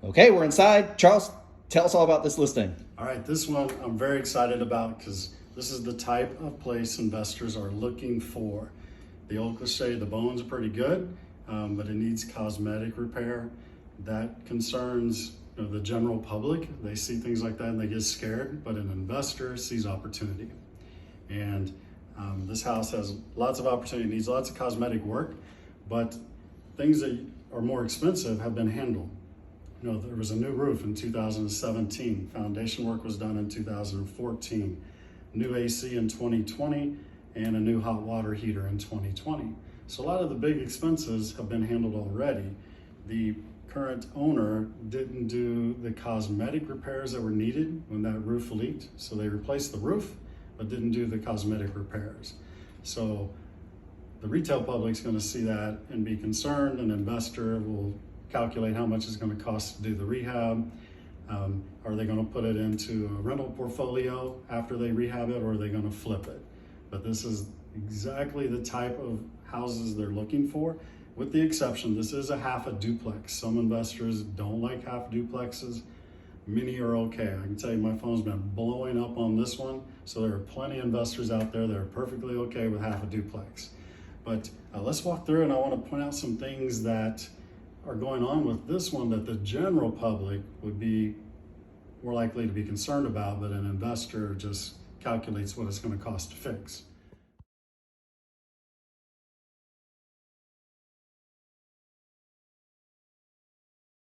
Okay, we're inside. Charles, tell us all about this listing. All right, this one I'm very excited about because this is the type of place investors are looking for. The old cliche, the bones are pretty good, but it needs cosmetic repair. That concerns the general public. They see things like that and they get scared, but an investor sees opportunity. And this house has lots of opportunity, needs lots of cosmetic work, but things that are more expensive have been handled. There was a new roof in 2017. Foundation work was done in 2014. New AC in 2020 and a new hot water heater in 2020. So a lot of the big expenses have been handled already. The current owner didn't do the cosmetic repairs that were needed when that roof leaked. So they replaced the roof, but didn't do the cosmetic repairs. So the retail public's gonna see that and be concerned. An investor will calculate how much it's going to cost to do the rehab. Are they going to put it into a rental portfolio after they rehab it, or are they going to flip it? But this is exactly the type of houses they're looking for, with the exception, this is a half a duplex. Some investors don't like half duplexes. Many are okay. I can tell you my phone's been blowing up on this one, so there are plenty of investors out there that are perfectly okay with half a duplex. But let's walk through, and I want to point out some things that are going on with this one that the general public would be more likely to be concerned about, but an investor just calculates what it's going to cost to fix.